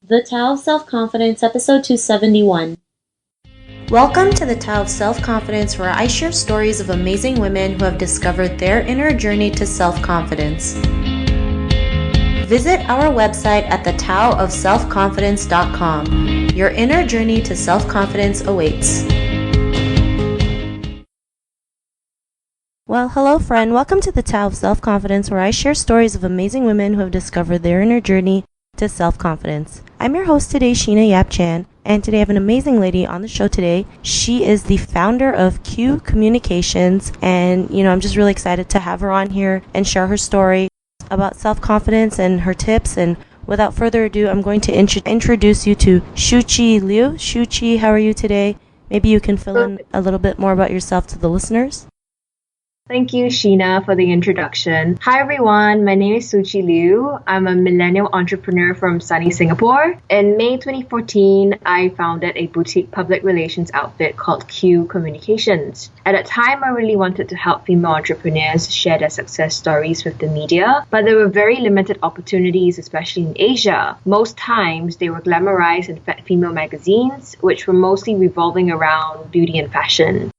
The Tao of Self-Confidence, episode 271. Welcome to the Tao of Self-Confidence, where I share stories of amazing women who have discovered their inner journey to self-confidence. Visit our website at thetaoofselfconfidence.com. Your inner journey to self-confidence awaits. Well, hello friend. Welcome to the Tao of Self-Confidence, where I share stories of amazing women who have discovered their inner journey to self-confidence. I'm your host today, Sheena Yap Chan, and today I have an amazing lady on the show today. She is the founder of ShuQi Communications, and I'm just really excited to have her on here and share her story about self-confidence and her tips. And without further ado, I'm going to introduce you to ShuQi Liu. ShuQi, how are you today? Maybe you can fill in a little bit more about yourself to the listeners. Thank you, Sheena, for the introduction. Hi, everyone. My name is ShuQi Liu. I'm a millennial entrepreneur from sunny Singapore. In May 2014, I founded a boutique public relations outfit called ShuQi Communications. At that time, I really wanted to help female entrepreneurs share their success stories with the media, but there were very limited opportunities, especially in Asia. Most times, they were glamorized in female magazines, which were mostly revolving around beauty and fashion.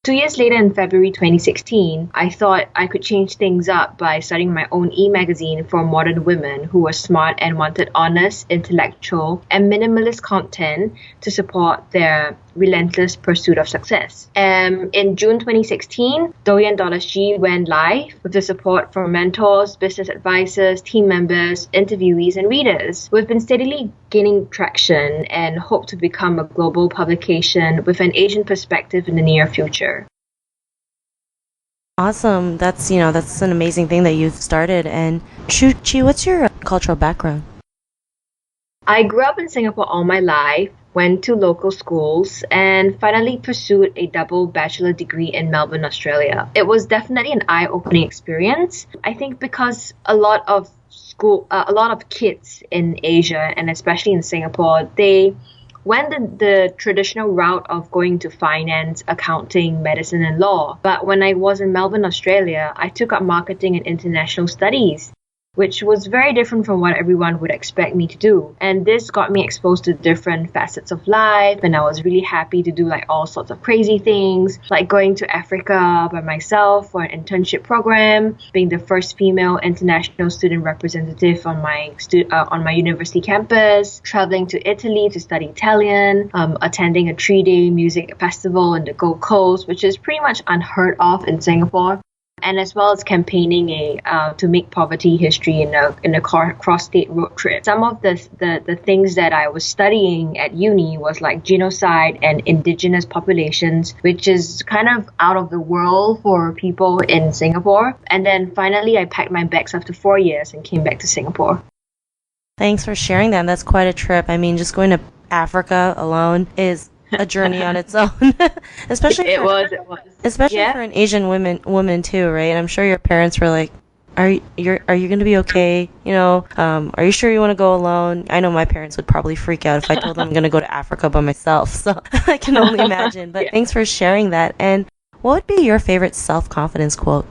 2 years later, in February 2016, I thought I could change things up by starting my own e-magazine for modern women who were smart and wanted honest, intellectual, and minimalist content to support their relentless pursuit of success. In June 2016, Doyenne.sg went live with the support from mentors, business advisors, team members, interviewees, and readers. We've been steadily gaining traction and hope to become a global publication with an Asian perspective in the near future. Awesome. That's an amazing thing that you've started. And ShuQi, what's your cultural background? I grew up in Singapore all my life, went to local schools, and finally pursued a double bachelor degree in Melbourne, Australia. It was definitely an eye-opening experience. I think because a lot of kids in Asia, and especially in Singapore, they went the traditional route of going to finance, accounting, medicine, and law. But when I was in Melbourne, Australia, I took up marketing and international studies, which was very different from what everyone would expect me to do. And this got me exposed to different facets of life, and I was really happy to do all sorts of crazy things, like going to Africa by myself for an internship program, being the first female international student representative on my university campus, traveling to Italy to study Italian, attending a 3-day music festival in the Gold Coast, which is pretty much unheard of in Singapore, and as well as campaigning to make poverty history in a cross-state road trip. Some of the things that I was studying at uni was like genocide and indigenous populations, which is kind of out of the world for people in Singapore. And then finally, I packed my bags after 4 years and came back to Singapore. Thanks for sharing that. That's quite a trip. I mean, just going to Africa alone is a journey on its own. Especially for an Asian woman too, right? And I'm sure your parents were like, are you going to be okay? Are you sure you want to go alone? I know my parents would probably freak out if I told them I'm going to go to Africa by myself. So I can only imagine. But Thanks for sharing that. And what would be your favorite self-confidence quote?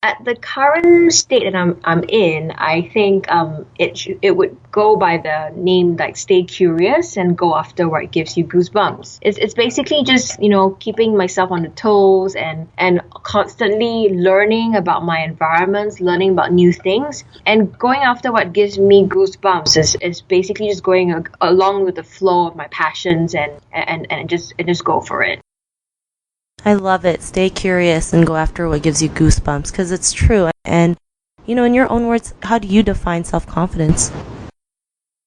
At the current state that I'm in, I think it would go by the name like stay curious and go after what gives you goosebumps. It's basically just keeping myself on the toes and constantly learning about my environments, learning about new things, and going after what gives me goosebumps is basically just going along with the flow of my passions and just go for it. I love it. Stay curious and go after what gives you goosebumps, because it's true. And, in your own words, how do you define self-confidence?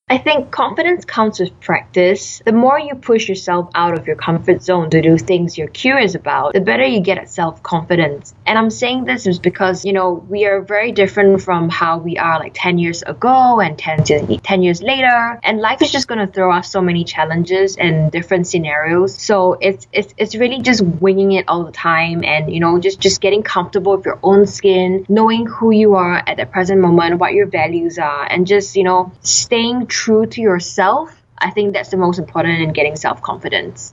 I think confidence comes with practice. The more you push yourself out of your comfort zone to do things you're curious about, the better you get at self-confidence. And I'm saying this is because, we are very different from how we are like 10 years ago and 10 years later. And life is just going to throw us so many challenges and different scenarios. So it's really just winging it all the time and, just getting comfortable with your own skin, knowing who you are at the present moment, what your values are, and just, staying true to yourself. I think that's the most important in getting self-confidence.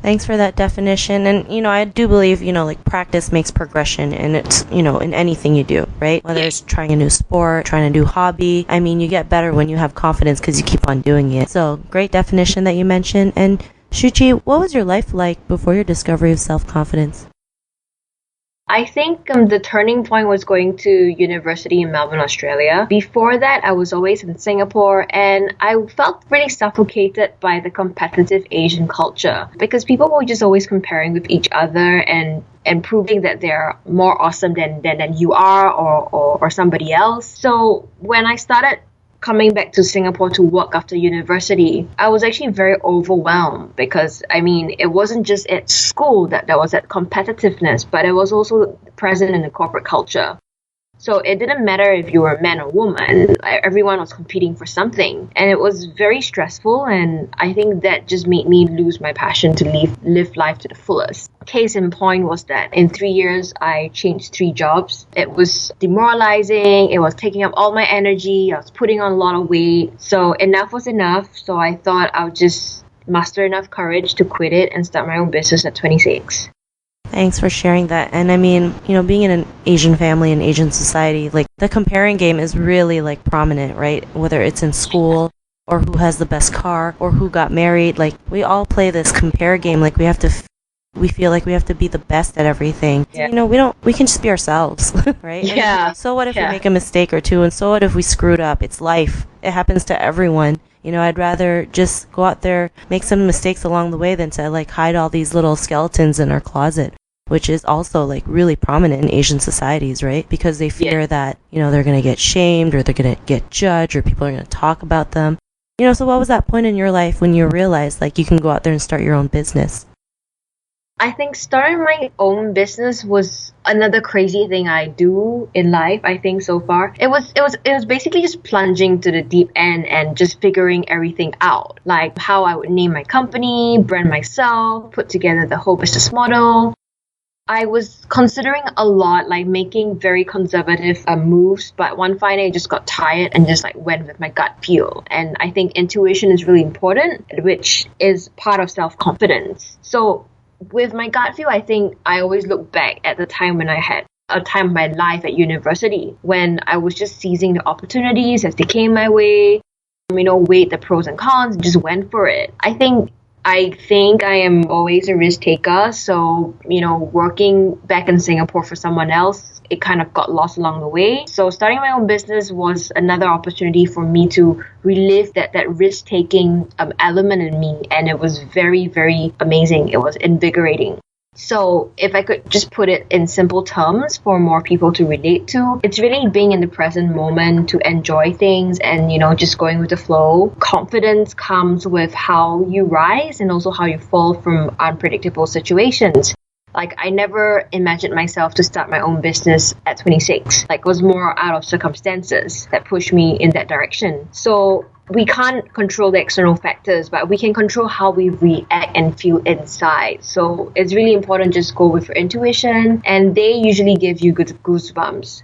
Thanks for that definition. And, I do believe, like practice makes progression and it's, in anything you do, right? Whether it's trying a new sport, trying a new hobby. I mean, you get better when you have confidence because you keep on doing it. So great definition that you mentioned. And ShuQi, what was your life like before your discovery of self-confidence? I think the turning point was going to university in Melbourne, Australia. Before that, I was always in Singapore and I felt really suffocated by the competitive Asian culture because people were just always comparing with each other and proving that they're more awesome than you are or somebody else. So when I started coming back to Singapore to work after university, I was actually very overwhelmed because, it wasn't just at school that there was that competitiveness, but it was also present in the corporate culture. So it didn't matter if you were a man or woman, everyone was competing for something. And it was very stressful, and I think that just made me lose my passion to live life to the fullest. Case in point was that in 3 years, I changed 3 jobs. It was demoralizing, it was taking up all my energy, I was putting on a lot of weight. So enough was enough, so I thought I would just muster enough courage to quit it and start my own business at 26. Thanks for sharing that. And being in an Asian family and Asian society, like the comparing game is really like prominent, right? Whether it's in school or who has the best car or who got married, like we all play this compare game. Like we feel like we have to be the best at everything. Yeah. We can just be ourselves, right? Yeah. And so what if we make a mistake or two? And so what if we screwed up? It's life. It happens to everyone. I'd rather just go out there, make some mistakes along the way than to like hide all these little skeletons in our closet, which is also like really prominent in Asian societies, right? Because they fear that, they're going to get shamed or they're going to get judged or people are going to talk about them. So what was that point in your life when you realized like you can go out there and start your own business? I think starting my own business was another crazy thing I do in life, I think so far. It was basically just plunging to the deep end and just figuring everything out. Like how I would name my company, brand myself, put together the whole business model. I was considering a lot, like making very conservative moves, but one fine day I just got tired and just like went with my gut feel. And I think intuition is really important, which is part of self-confidence. So with my gut feel, I think I always look back at the time when I had a time of my life at university when I was just seizing the opportunities as they came my way, weighed the pros and cons, and just went for it. I think I am always a risk taker. So, working back in Singapore for someone else, it kind of got lost along the way. So starting my own business was another opportunity for me to relive that risk-taking element in me. And it was very, very amazing. It was invigorating. So if I could just put it in simple terms for more people to relate to, it's really being in the present moment to enjoy things and, just going with the flow. Confidence comes with how you rise and also how you fall from unpredictable situations. Like I never imagined myself to start my own business at 26. Like it was more out of circumstances that pushed me in that direction. So we can't control the external factors, but we can control how we react and feel inside. So it's really important just go with your intuition, and they usually give you good goosebumps.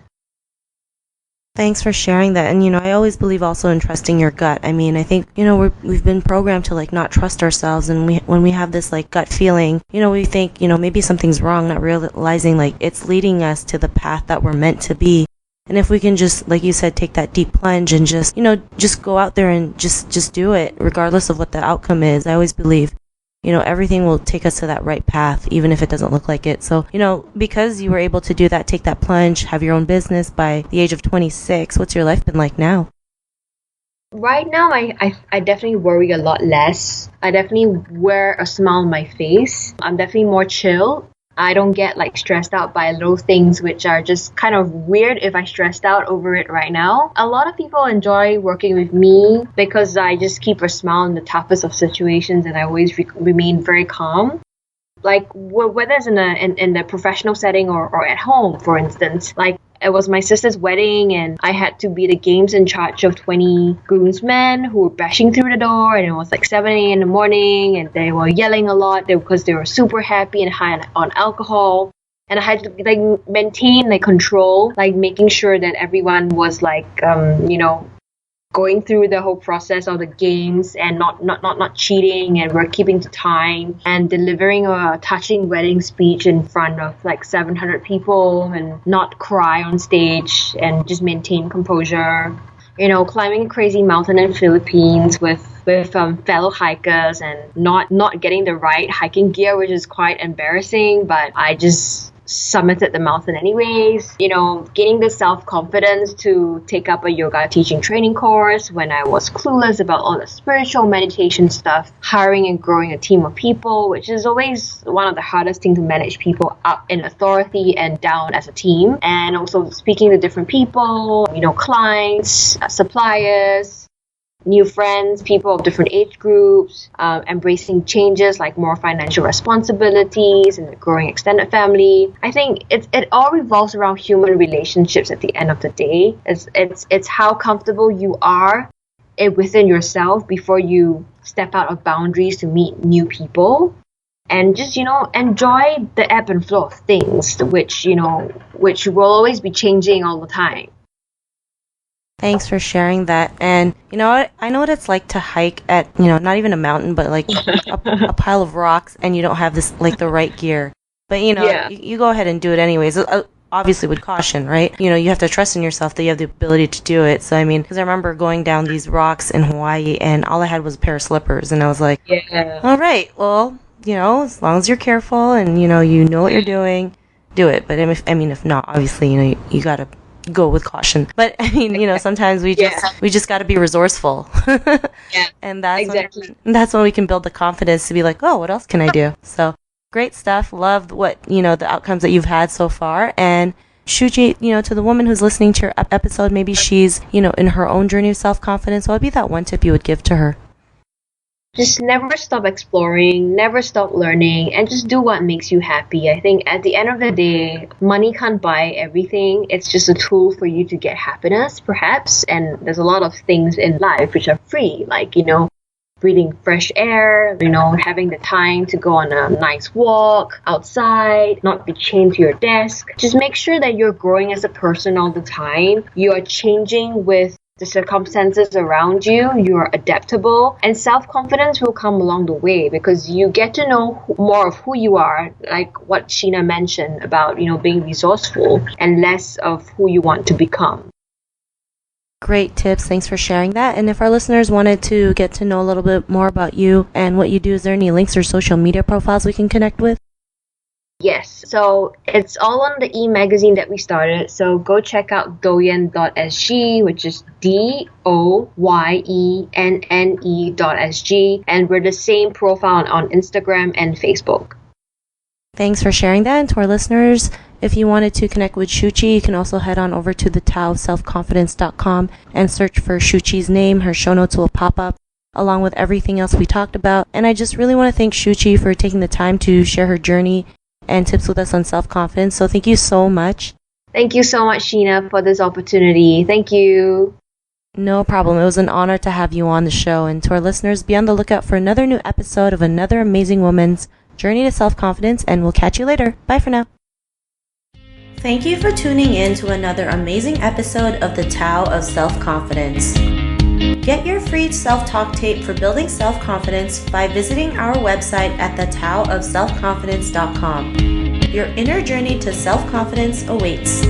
Thanks for sharing that. And, I always believe also in trusting your gut. I think, we've been programmed to like not trust ourselves. And when we have this like gut feeling, we think, maybe something's wrong, not realizing like it's leading us to the path that we're meant to be. And if we can just, like you said, take that deep plunge and just go out there and just do it, regardless of what the outcome is. I always believe, everything will take us to that right path, even if it doesn't look like it. So, because you were able to do that, take that plunge, have your own business by the age of 26, what's your life been like now? Right now, I definitely worry a lot less. I definitely wear a smile on my face. I'm definitely more chill. I don't get like stressed out by little things which are just kind of weird if I stressed out over it right now. A lot of people enjoy working with me because I just keep a smile in the toughest of situations and I always remain very calm. Like whether it's in the professional setting or at home, for instance, like it was my sister's wedding and I had to be the games in charge of 20 groomsmen who were bashing through the door, and it was like 7 a.m. in the morning and they were yelling a lot because they were super happy and high on alcohol. And I had to like maintain like control, like making sure that everyone was like, going through the whole process of the games and not cheating, and we're keeping to time and delivering a touching wedding speech in front of like 700 people and not cry on stage and just maintain composure. Climbing a crazy mountain in Philippines with fellow hikers and not getting the right hiking gear, which is quite embarrassing, but I just summited the mountain anyways. Gaining the self-confidence to take up a yoga teaching training course when I was clueless about all the spiritual meditation stuff. Hiring and growing a team of people, which is always one of the hardest things to manage people up in authority and down as a team. And also speaking to different people, clients, suppliers, new friends, people of different age groups, embracing changes like more financial responsibilities and a growing extended family. I think it all revolves around human relationships at the end of the day. It's how comfortable you are within yourself before you step out of boundaries to meet new people. And just, enjoy the ebb and flow of things, which will always be changing all the time. Thanks for sharing that. And I know what it's like to hike at, not even a mountain, but like a pile of rocks, and you don't have this like the right gear. But you go ahead and do it anyways. Obviously with caution, right? You have to trust in yourself that you have the ability to do it. So because I remember going down these rocks in Hawaii, and all I had was a pair of slippers, and I was like, all right, well, as long as you're careful and you know what you're doing, do it. But if not, obviously, you gotta go with caution. But sometimes we just got to be resourceful. Yeah, and that's exactly. That's when we can build the confidence to be like, oh, what else can I do? So great stuff. Loved what the outcomes that you've had so far. And ShuQi, to the woman who's listening to your episode, maybe she's in her own journey of self-confidence. What would be that one tip you would give to her? Just never stop exploring, never stop learning, and just do what makes you happy. I think at the end of the day, money can't buy everything. It's just a tool for you to get happiness, perhaps. And there's a lot of things in life which are free, like, breathing fresh air, having the time to go on a nice walk outside, not be chained to your desk. Just make sure that you're growing as a person all the time. You are changing with the circumstances around you, you're adaptable, and self-confidence will come along the way because you get to know more of who you are, like what Sheena mentioned about, being resourceful, and less of who you want to become. Great tips. Thanks for sharing that. And if our listeners wanted to get to know a little bit more about you and what you do, is there any links or social media profiles we can connect with? Yes, so it's all on the e-magazine that we started. So go check out Doyenne.sg, which is DOYENNE.sg, and we're the same profile on Instagram and Facebook. Thanks for sharing that. And to our listeners, if you wanted to connect with ShuQi, you can also head on over to the taoofselfconfidence.com and search for ShuQi's name. Her show notes will pop up along with everything else we talked about. And I just really want to thank ShuQi for taking the time to share her journey and tips with us on self-confidence. So thank you so much. Thank you so much, Sheena, for this opportunity. Thank you. No problem. It was an honor to have you on the show. And to our listeners, be on the lookout for another new episode of another amazing woman's journey to self-confidence, and we'll catch you later. Bye for now. Thank you for tuning in to another amazing episode of the Tao of Self-Confidence. Get your free self-talk tape for building self-confidence by visiting our website at thetaoofselfconfidence.com. Your inner journey to self-confidence awaits.